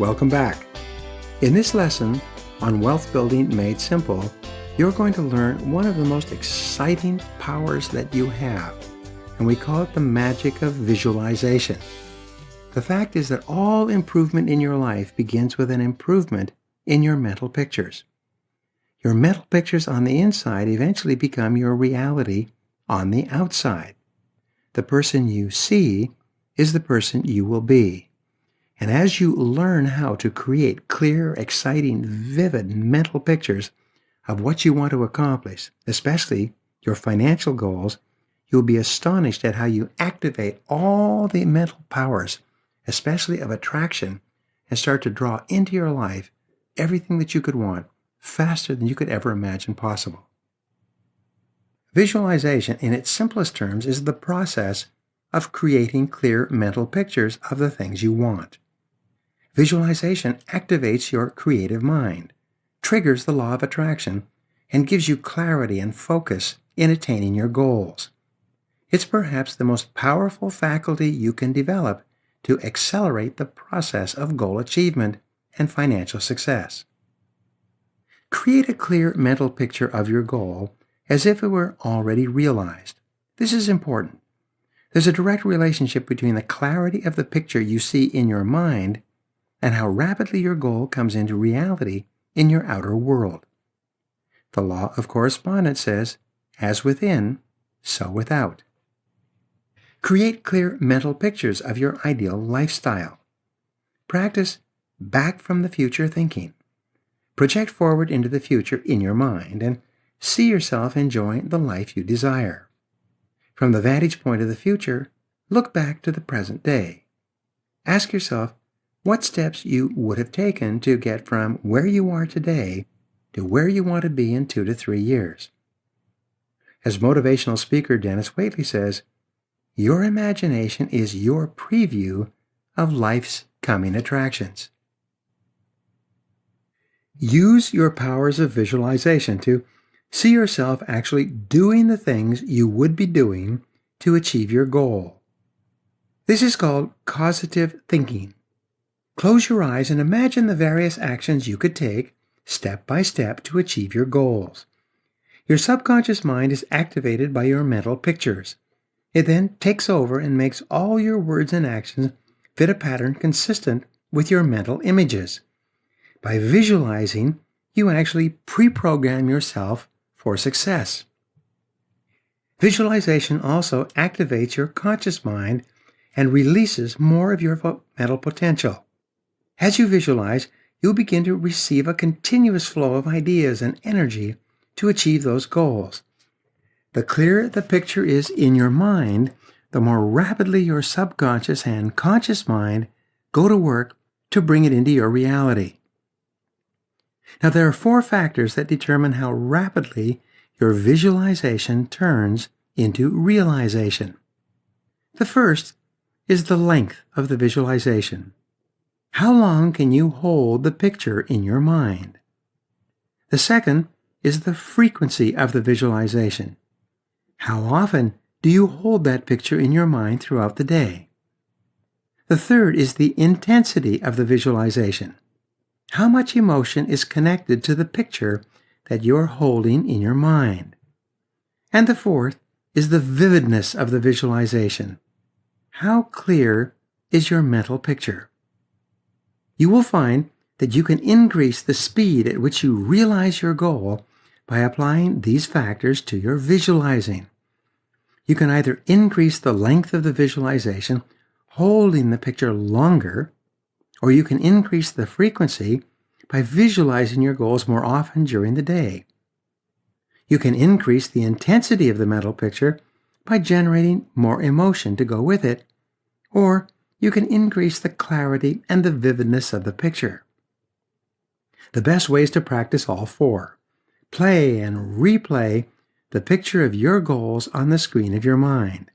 Welcome back. In this lesson on Wealth Building Made Simple, you're going to learn one of the most exciting powers that you have, and we call it the magic of visualization. The fact is that all improvement in your life begins with an improvement in your mental pictures. Your mental pictures on the inside eventually become your reality on the outside. The person you see is the person you will be. And as you learn how to create clear, exciting, vivid mental pictures of what you want to accomplish, especially your financial goals, you'll be astonished at how you activate all the mental powers, especially of attraction, and start to draw into your life everything that you could want faster than you could ever imagine possible. Visualization, in its simplest terms, is the process of creating clear mental pictures of the things you want. Visualization activates your creative mind, triggers the law of attraction, and gives you clarity and focus in attaining your goals. It's perhaps the most powerful faculty you can develop to accelerate the process of goal achievement and financial success. Create a clear mental picture of your goal as if it were already realized. This is important. There's a direct relationship between the clarity of the picture you see in your mind and how rapidly your goal comes into reality in your outer world. The law of correspondence says, as within, so without. Create clear mental pictures of your ideal lifestyle. Practice back from the future thinking. Project forward into the future in your mind and see yourself enjoying the life you desire. From the vantage point of the future, look back to the present day. Ask yourself what steps you would have taken to get from where you are today to where you want to be in 2 to 3 years. As motivational speaker Dennis Waitley says, your imagination is your preview of life's coming attractions. Use your powers of visualization to see yourself actually doing the things you would be doing to achieve your goal. This is called causative thinking. Close your eyes and imagine the various actions you could take step by step to achieve your goals. Your subconscious mind is activated by your mental pictures. It then takes over and makes all your words and actions fit a pattern consistent with your mental images. By visualizing, you actually pre-program yourself for success. Visualization also activates your conscious mind and releases more of your mental potential. As you visualize, you'll begin to receive a continuous flow of ideas and energy to achieve those goals. The clearer the picture is in your mind, the more rapidly your subconscious and conscious mind go to work to bring it into your reality. Now, there are 4 factors that determine how rapidly your visualization turns into realization. The first is the length of the visualization. How long can you hold the picture in your mind? The second is the frequency of the visualization. How often do you hold that picture in your mind throughout the day? The third is the intensity of the visualization. How much emotion is connected to the picture that you're holding in your mind? And the fourth is the vividness of the visualization. How clear is your mental picture? You will find that you can increase the speed at which you realize your goal by applying these factors to your visualizing. You can either increase the length of the visualization, holding the picture longer, or you can increase the frequency by visualizing your goals more often during the day. You can increase the intensity of the mental picture by generating more emotion to go with it, or you can increase the clarity and the vividness of the picture. The best way is to practice all 4. Play and replay the picture of your goals on the screen of your mind.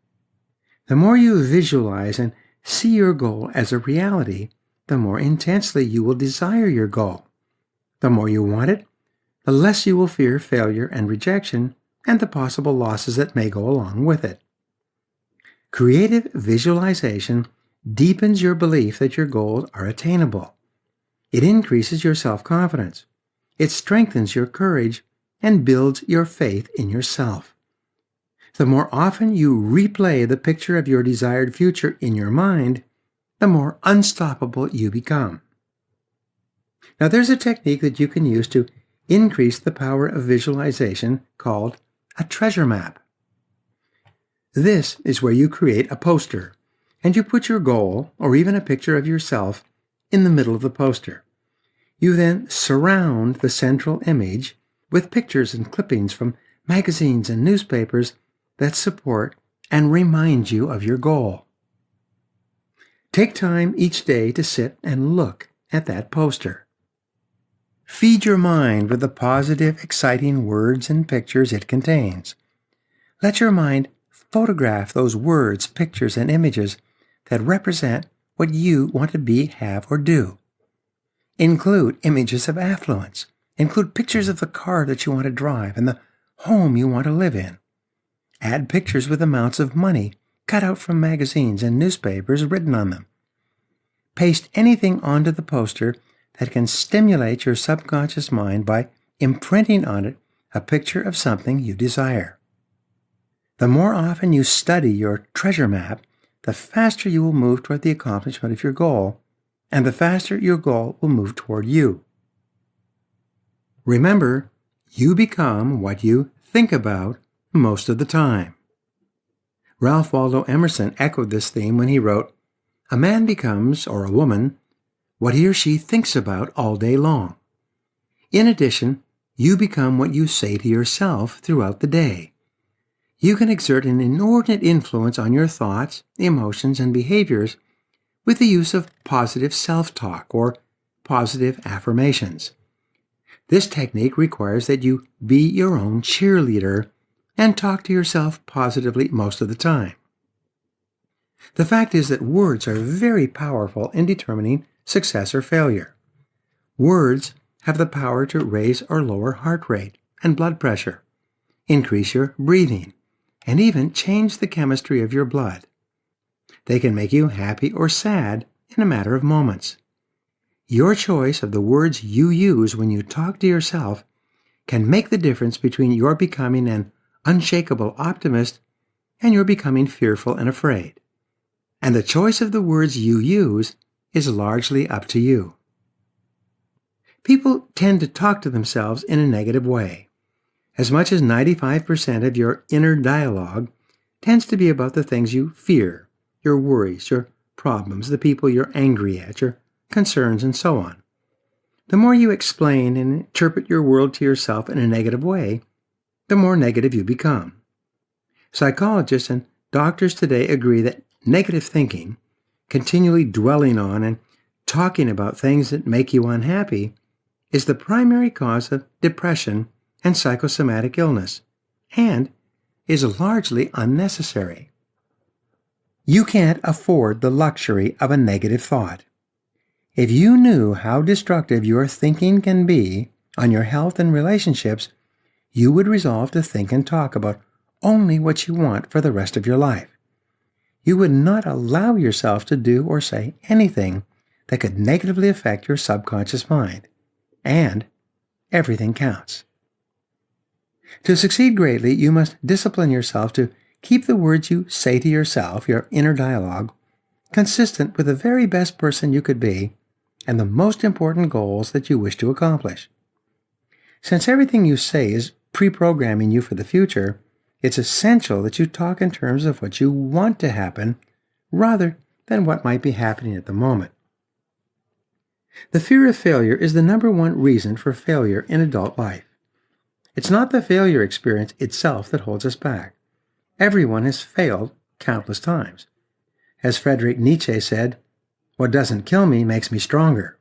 The more you visualize and see your goal as a reality, the more intensely you will desire your goal. The more you want it, the less you will fear failure and rejection and the possible losses that may go along with it. Creative visualization deepens your belief that your goals are attainable. It increases your self-confidence. It strengthens your courage and builds your faith in yourself. The more often you replay the picture of your desired future in your mind, the more unstoppable you become. Now, there's a technique that you can use to increase the power of visualization called a treasure map. This is where you create a poster, and you put your goal, or even a picture of yourself, in the middle of the poster. You then surround the central image with pictures and clippings from magazines and newspapers that support and remind you of your goal. Take time each day to sit and look at that poster. Feed your mind with the positive, exciting words and pictures it contains. Let your mind photograph those words, pictures, and images that represent what you want to be, have, or do. Include images of affluence. Include pictures of the car that you want to drive and the home you want to live in. Add pictures with amounts of money cut out from magazines and newspapers written on them. Paste anything onto the poster that can stimulate your subconscious mind by imprinting on it a picture of something you desire. The more often you study your treasure map, the faster you will move toward the accomplishment of your goal, and the faster your goal will move toward you. Remember, you become what you think about most of the time. Ralph Waldo Emerson echoed this theme when he wrote, "A man becomes, or a woman, what he or she thinks about all day long. In addition, you become what you say to yourself throughout the day. You can exert an inordinate influence on your thoughts, emotions, and behaviors with the use of positive self-talk or positive affirmations. This technique requires that you be your own cheerleader and talk to yourself positively most of the time. The fact is that words are very powerful in determining success or failure. Words have the power to raise or lower heart rate and blood pressure, increase your breathing, and even change the chemistry of your blood. They can make you happy or sad in a matter of moments. Your choice of the words you use when you talk to yourself can make the difference between your becoming an unshakable optimist and your becoming fearful and afraid. And the choice of the words you use is largely up to you. People tend to talk to themselves in a negative way. As much as 95% of your inner dialogue tends to be about the things you fear, your worries, your problems, the people you're angry at, your concerns, and so on. The more you explain and interpret your world to yourself in a negative way, the more negative you become. Psychologists and doctors today agree that negative thinking, continually dwelling on and talking about things that make you unhappy, is the primary cause of depression and psychosomatic illness, and is largely unnecessary. You can't afford the luxury of a negative thought. If you knew how destructive your thinking can be on your health and relationships, you would resolve to think and talk about only what you want for the rest of your life. You would not allow yourself to do or say anything that could negatively affect your subconscious mind. And everything counts. To succeed greatly, you must discipline yourself to keep the words you say to yourself, your inner dialogue, consistent with the very best person you could be and the most important goals that you wish to accomplish. Since everything you say is pre-programming you for the future, it's essential that you talk in terms of what you want to happen rather than what might be happening at the moment. The fear of failure is the number one reason for failure in adult life. It's not the failure experience itself that holds us back. Everyone has failed countless times. As Friedrich Nietzsche said, "What doesn't kill me makes me stronger."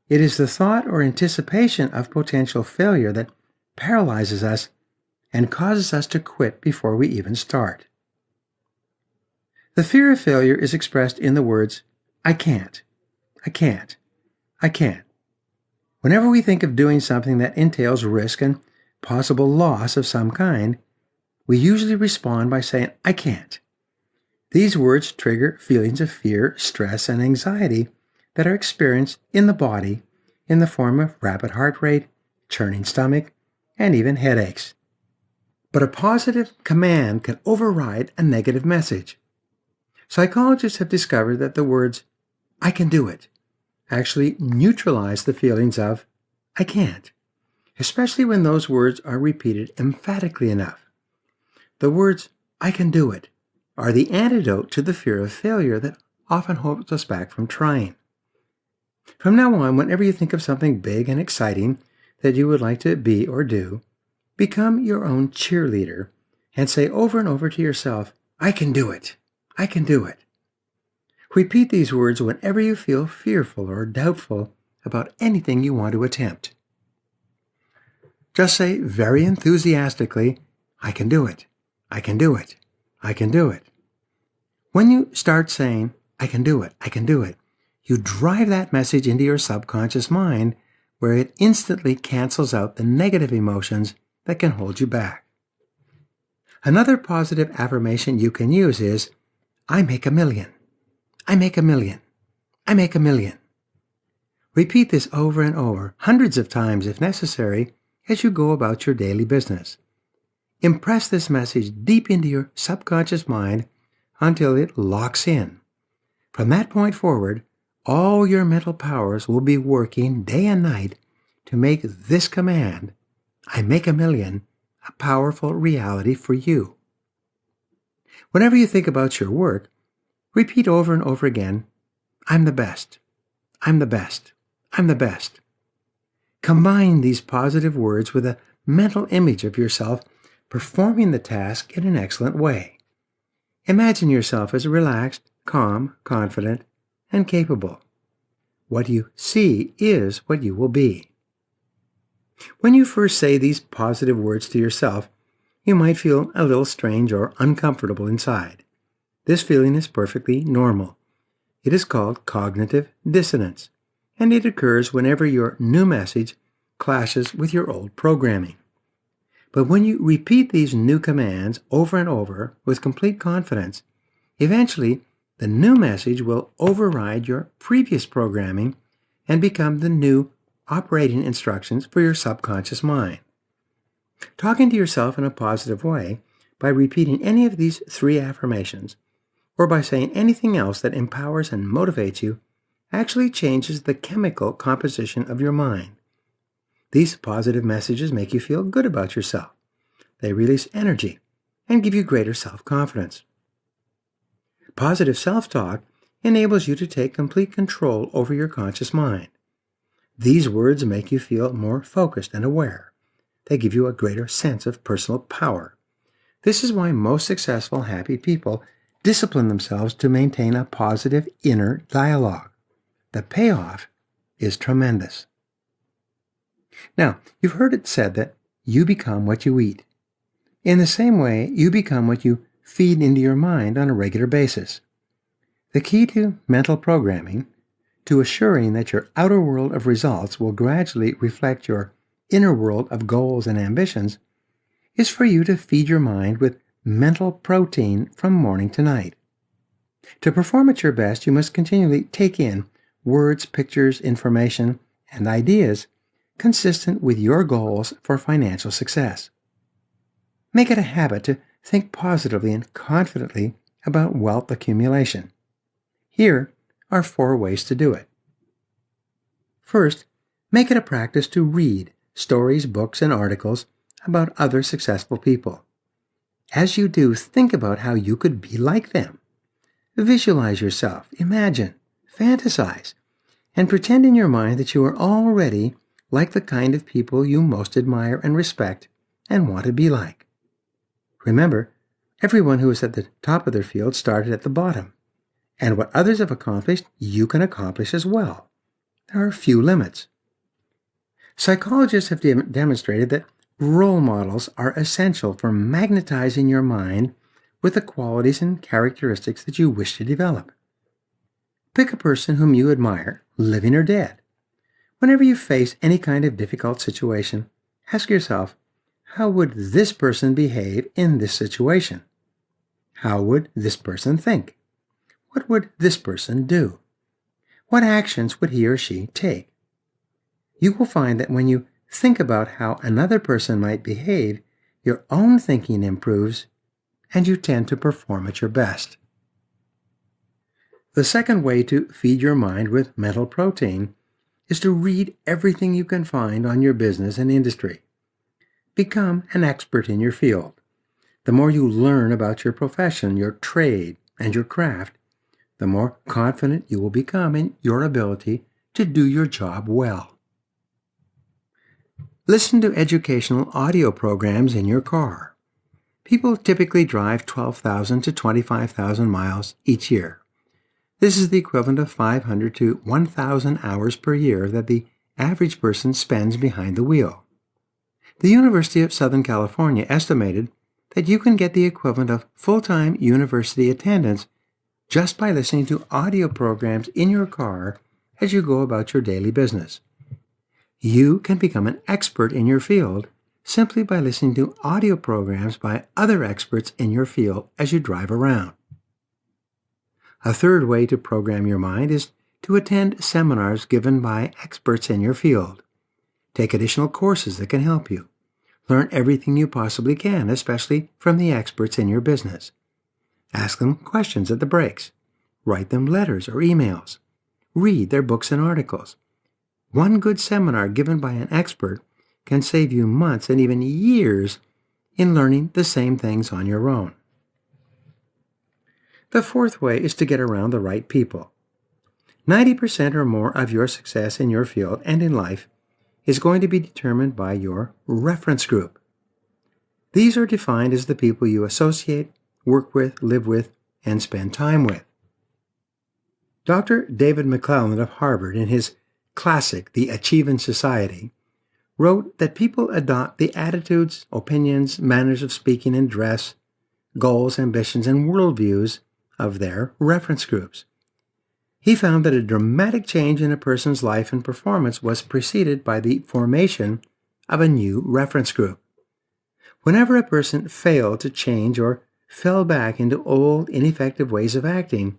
It is the thought or anticipation of potential failure that paralyzes us and causes us to quit before we even start. The fear of failure is expressed in the words, "I can't, I can't, I can't." Whenever we think of doing something that entails risk and possible loss of some kind, we usually respond by saying, "I can't." These words trigger feelings of fear, stress, and anxiety that are experienced in the body in the form of rapid heart rate, churning stomach, and even headaches. But a positive command can override a negative message. Psychologists have discovered that the words, "I can do it," actually neutralize the feelings of, "I can't," especially when those words are repeated emphatically enough. The words, "I can do it," are the antidote to the fear of failure that often holds us back from trying. From now on, whenever you think of something big and exciting that you would like to be or do, become your own cheerleader and say over and over to yourself, "I can do it. I can do it." Repeat these words whenever you feel fearful or doubtful about anything you want to attempt. Just say very enthusiastically, "I can do it. I can do it. I can do it." When you start saying, "I can do it. I can do it," you drive that message into your subconscious mind, where it instantly cancels out the negative emotions that can hold you back. Another positive affirmation you can use is, "I make a million. I make a million. I make a million." Repeat this over and over, hundreds of times if necessary, as you go about your daily business. Impress this message deep into your subconscious mind until it locks in. From that point forward, all your mental powers will be working day and night to make this command, "I make a million," a powerful reality for you. Whenever you think about your work, repeat over and over again, "I'm the best. I'm the best. I'm the best." Combine these positive words with a mental image of yourself performing the task in an excellent way. Imagine yourself as relaxed, calm, confident, and capable. What you see is what you will be. When you first say these positive words to yourself, you might feel a little strange or uncomfortable inside. This feeling is perfectly normal. It is called cognitive dissonance, and it occurs whenever your new message clashes with your old programming. But when you repeat these new commands over and over with complete confidence, eventually the new message will override your previous programming and become the new operating instructions for your subconscious mind. Talking to yourself in a positive way by repeating any of these 3 affirmations, or by saying anything else that empowers and motivates you, actually changes the chemical composition of your mind. These positive messages make you feel good about yourself. They release energy and give you greater self-confidence. Positive self-talk enables you to take complete control over your conscious mind. These words make you feel more focused and aware. They give you a greater sense of personal power. This is why most successful, happy people discipline themselves to maintain a positive inner dialogue. The payoff is tremendous. Now, you've heard it said that you become what you eat. In the same way, you become what you feed into your mind on a regular basis. The key to mental programming, to assuring that your outer world of results will gradually reflect your inner world of goals and ambitions, is for you to feed your mind with mental protein from morning to night. To perform at your best, you must continually take in words, pictures, information, and ideas consistent with your goals for financial success. Make it a habit to think positively and confidently about wealth accumulation. Here are 4 ways to do it. First, make it a practice to read stories, books, and articles about other successful people. As you do, think about how you could be like them. Visualize yourself, imagine, fantasize, and pretend in your mind that you are already like the kind of people you most admire and respect and want to be like. Remember, everyone who is at the top of their field started at the bottom, and what others have accomplished, you can accomplish as well. There are few limits. Psychologists have demonstrated that role models are essential for magnetizing your mind with the qualities and characteristics that you wish to develop. Pick a person whom you admire, living or dead. Whenever you face any kind of difficult situation, ask yourself, how would this person behave in this situation? How would this person think? What would this person do? what actions would he or she take? You will find that when you think about how another person might behave, your own thinking improves and you tend to perform at your best. The second way to feed your mind with mental protein is to read everything you can find on your business and industry. Become an expert in your field. The more you learn about your profession, your trade, and your craft, the more confident you will become in your ability to do your job well. Listen to educational audio programs in your car. People typically drive 12,000 to 25,000 miles each year. This is the equivalent of 500 to 1,000 hours per year that the average person spends behind the wheel. The University of Southern California estimated that you can get the equivalent of full-time university attendance just by listening to audio programs in your car as you go about your daily business. You can become an expert in your field simply by listening to audio programs by other experts in your field as you drive around. A third way to program your mind is to attend seminars given by experts in your field. Take additional courses that can help you. Learn everything you possibly can, especially from the experts in your business. Ask them questions at the breaks. Write them letters or emails. Read their books and articles. One good seminar given by an expert can save you months and even years in learning the same things on your own. The fourth way is to get around the right people. 90% or more of your success in your field and in life is going to be determined by your reference group. These are defined as the people you associate, work with, live with, and spend time with. Dr. David McClelland of Harvard, in his classic, The Achieving Society, wrote that people adopt the attitudes, opinions, manners of speaking and dress, goals, ambitions, and worldviews of their reference groups. He found that a dramatic change in a person's life and performance was preceded by the formation of a new reference group. Whenever a person failed to change or fell back into old, ineffective ways of acting,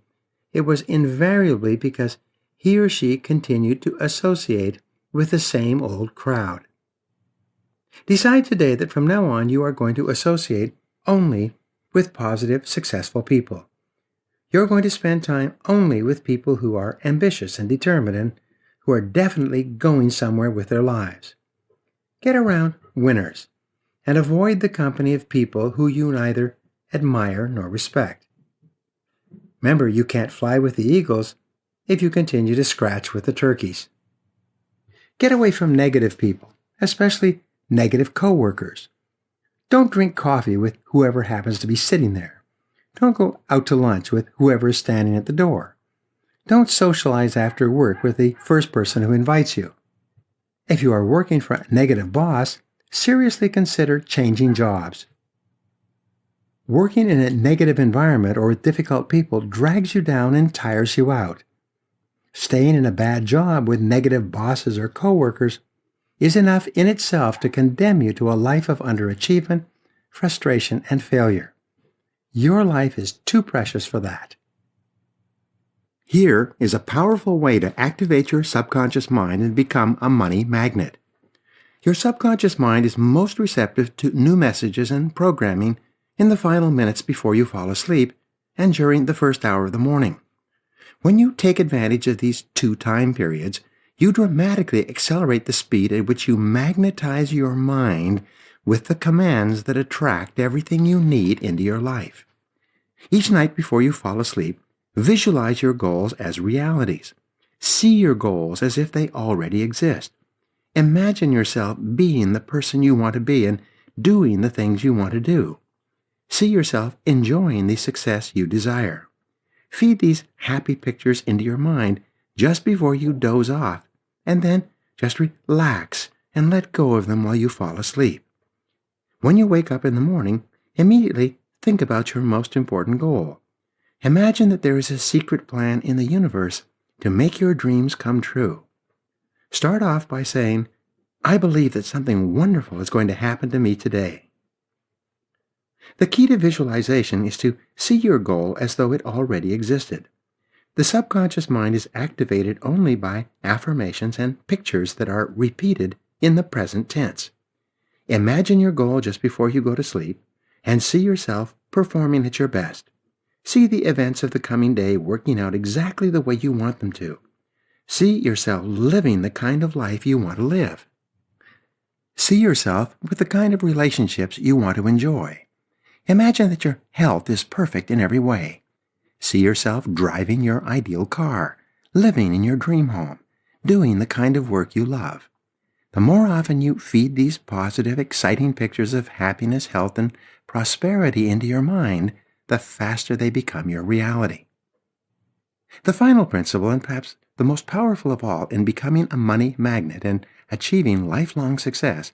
it was invariably because he or she continued to associate with the same old crowd. Decide today that from now on you are going to associate only with positive, successful people. You're going to spend time only with people who are ambitious and determined and who are definitely going somewhere with their lives. Get around winners and avoid the company of people who you neither admire nor respect. Remember, you can't fly with the eagles if you continue to scratch with the turkeys. Get away from negative people, especially negative coworkers. Don't drink coffee with whoever happens to be sitting there. Don't go out to lunch with whoever is standing at the door. Don't socialize after work with the first person who invites you. If you are working for a negative boss, seriously consider changing jobs. Working in a negative environment or with difficult people drags you down and tires you out. Staying in a bad job with negative bosses or coworkers is enough in itself to condemn you to a life of underachievement, frustration, and failure. Your life is too precious for that. Here is a powerful way to activate your subconscious mind and become a money magnet. Your subconscious mind is most receptive to new messages and programming in the final minutes before you fall asleep and during the first hour of the morning. When you take advantage of these two time periods, you dramatically accelerate the speed at which you magnetize your mind with the commands that attract everything you need into your life. Each night before you fall asleep, visualize your goals as realities. See your goals as if they already exist. Imagine yourself being the person you want to be and doing the things you want to do. See yourself enjoying the success you desire. Feed these happy pictures into your mind just before you doze off, and then just relax and let go of them while you fall asleep. When you wake up in the morning, immediately think about your most important goal. Imagine that there is a secret plan in the universe to make your dreams come true. Start off by saying, "I believe that something wonderful is going to happen to me today." The key to visualization is to see your goal as though it already existed. The subconscious mind is activated only by affirmations and pictures that are repeated in the present tense. Imagine your goal just before you go to sleep and see yourself performing at your best. See the events of the coming day working out exactly the way you want them to. See yourself living the kind of life you want to live. See yourself with the kind of relationships you want to enjoy. Imagine that your health is perfect in every way. See yourself driving your ideal car, living in your dream home, doing the kind of work you love. The more often you feed these positive, exciting pictures of happiness, health, and prosperity into your mind, the faster they become your reality. The final principle, and perhaps the most powerful of all in becoming a money magnet and achieving lifelong success,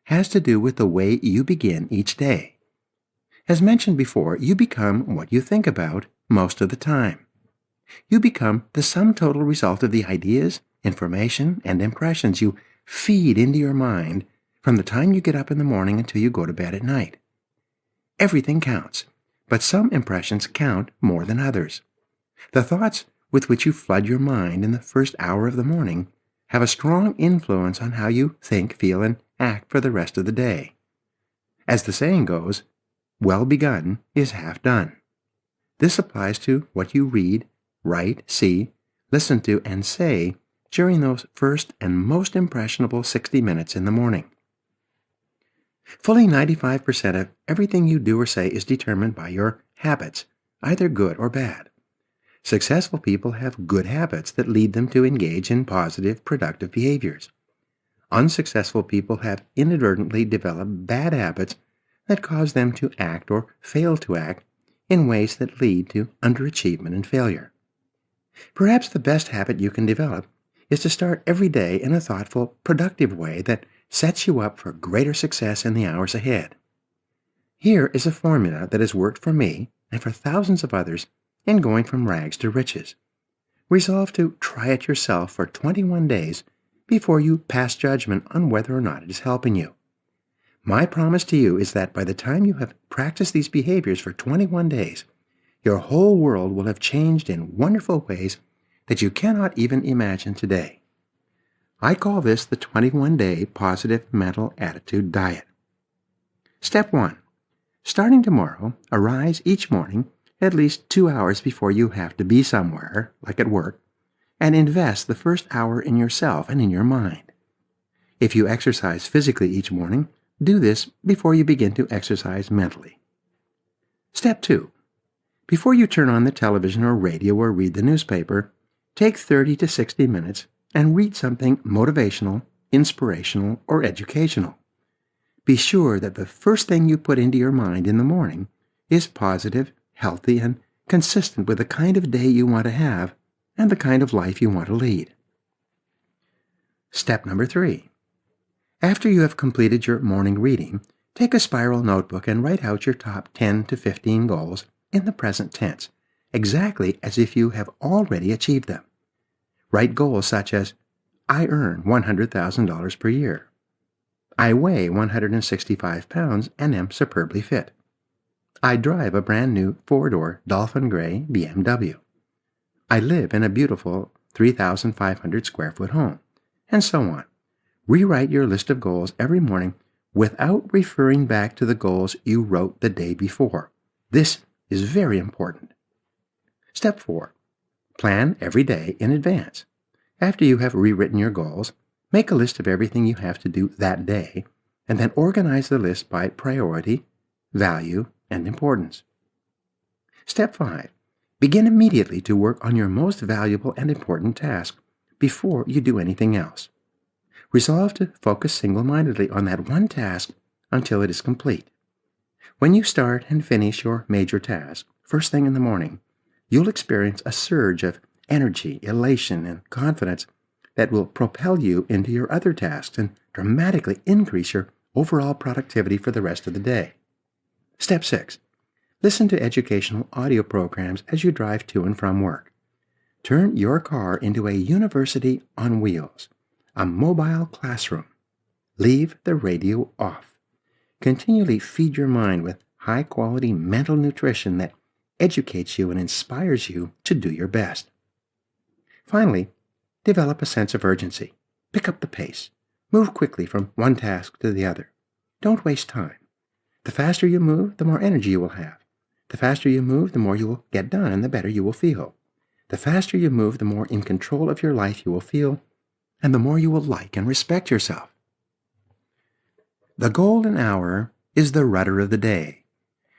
has to do with the way you begin each day. As mentioned before, you become what you think about most of the time. You become the sum total result of the ideas, information, and impressions you feed into your mind from the time you get up in the morning until you go to bed at night. Everything counts, but some impressions count more than others. The thoughts with which you flood your mind in the first hour of the morning have a strong influence on how you think, feel, and act for the rest of the day. As the saying goes, well begun is half done. This applies to what you read, write, see, listen to, and say during those first and most impressionable 60 minutes in the morning. Fully 95% of everything you do or say is determined by your habits, either good or bad. Successful people have good habits that lead them to engage in positive, productive behaviors. Unsuccessful people have inadvertently developed bad habits that cause them to act or fail to act in ways that lead to underachievement and failure. Perhaps the best habit you can develop is to start every day in a thoughtful, productive way that sets you up for greater success in the hours ahead. Here is a formula that has worked for me and for thousands of others in going from rags to riches. Resolve to try it yourself for 21 days before you pass judgment on whether or not it is helping you. My promise to you is that by the time you have practiced these behaviors for 21 days, your whole world will have changed in wonderful ways that you cannot even imagine today. I call this the 21-day positive mental attitude diet. Step 1. Starting tomorrow, arise each morning at least 2 hours before you have to be somewhere, like at work, and invest the first hour in yourself and in your mind. If you exercise physically each morning, do this before you begin to exercise mentally. Step 2. Before you turn on the television or radio or read the newspaper, take 30 to 60 minutes and read something motivational, inspirational, or educational. Be sure that the first thing you put into your mind in the morning is positive, healthy, and consistent with the kind of day you want to have and the kind of life you want to lead. Step number 3. After you have completed your morning reading, take a spiral notebook and write out your top 10 to 15 goals in the present tense, exactly as if you have already achieved them. Write goals such as, I earn $100,000 per year. I weigh 165 pounds and am superbly fit. I drive a brand new 4-door Dolphin Gray BMW. I live in a beautiful 3,500 square foot home, and so on. Rewrite your list of goals every morning without referring back to the goals you wrote the day before. This is very important. Step 4. Plan every day in advance. After you have rewritten your goals, make a list of everything you have to do that day, and then organize the list by priority, value, and importance. Step 5. Begin immediately to work on your most valuable and important task before you do anything else. Resolve to focus single-mindedly on that one task until it is complete. When you start and finish your major task, first thing in the morning, you'll experience a surge of energy, elation, and confidence that will propel you into your other tasks and dramatically increase your overall productivity for the rest of the day. Step 6. Listen to educational audio programs as you drive to and from work. Turn your car into a university on wheels, a mobile classroom. Leave the radio off. Continually feed your mind with high-quality mental nutrition that educates you and inspires you to do your best. Finally, develop a sense of urgency. Pick up the pace. Move quickly from one task to the other. Don't waste time. The faster you move, the more energy you will have. The faster you move, the more you will get done and the better you will feel. The faster you move, the more in control of your life you will feel, and the more you will like and respect yourself. The golden hour is the rudder of the day.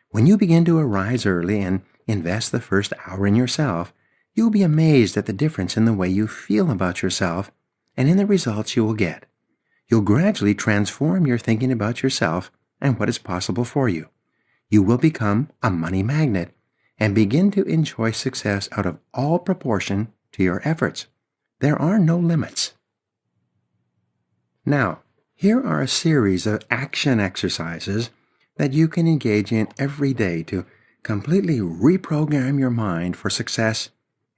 When you begin to arise early and invest the first hour in yourself, you'll be amazed at the difference in the way you feel about yourself and in the results you will get. You'll gradually transform your thinking about yourself and what is possible for you. You will become a money magnet and begin to enjoy success out of all proportion to your efforts. There are no limits. Now, here are a series of action exercises that you can engage in every day to completely reprogram your mind for success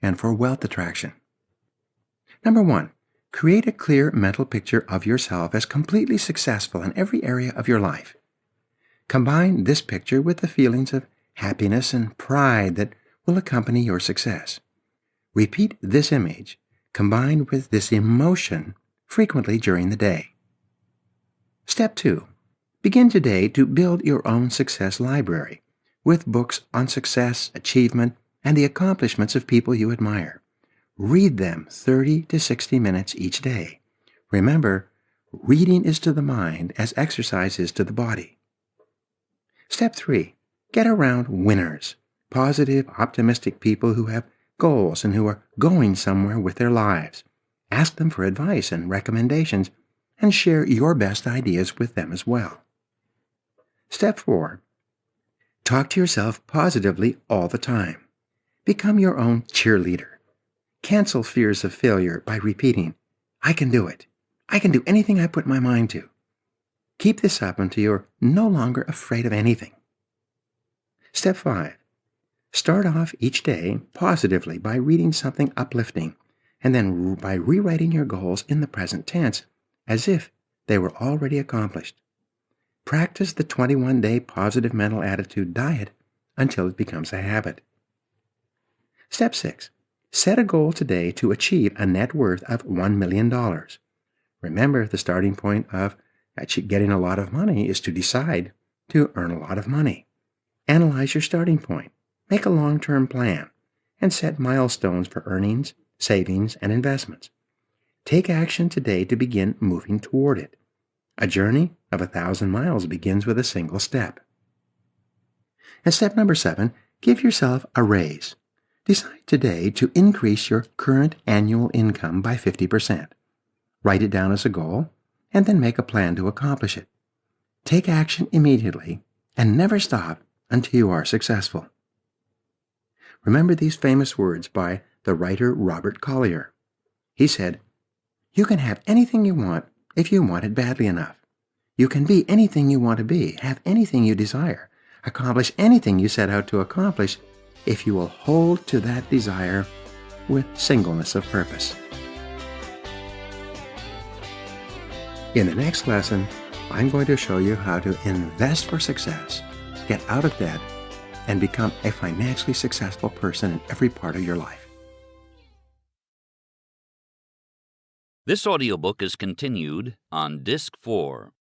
and for wealth attraction. Number 1, create a clear mental picture of yourself as completely successful in every area of your life. Combine this picture with the feelings of happiness and pride that will accompany your success. Repeat this image combined with this emotion frequently during the day. Step 2. Begin today to build your own success library with books on success, achievement, and the accomplishments of people you admire. Read them 30 to 60 minutes each day. Remember, reading is to the mind as exercise is to the body. Step 3. Get around winners, positive, optimistic people who have goals and who are going somewhere with their lives. Ask them for advice and recommendations and share your best ideas with them as well. Step 4. Talk to yourself positively all the time. Become your own cheerleader. Cancel fears of failure by repeating, "I can do it. I can do anything I put my mind to." Keep this up until you're no longer afraid of anything. Step 5. Start off each day positively by reading something uplifting, and then by rewriting your goals in the present tense as if they were already accomplished. Practice the 21-day positive mental attitude diet until it becomes a habit. Step 6. Set a goal today to achieve a net worth of $1 million. Remember, the starting point of getting a lot of money is to decide to earn a lot of money. Analyze your starting point, make a long-term plan, and set milestones for earnings, savings, and investments. Take action today to begin moving toward it. A journey of 1,000 miles begins with a single step. And step number 7, give yourself a raise. Decide today to increase your current annual income by 50%. Write it down as a goal, and then make a plan to accomplish it. Take action immediately, and never stop until you are successful. Remember these famous words by the writer Robert Collier. He said, "You can have anything you want if you want it badly enough. You can be anything you want to be, have anything you desire, accomplish anything you set out to accomplish if you will hold to that desire with singleness of purpose." In the next lesson, I'm going to show you how to invest for success, get out of debt, and become a financially successful person in every part of your life. This audiobook is continued on Disc 4.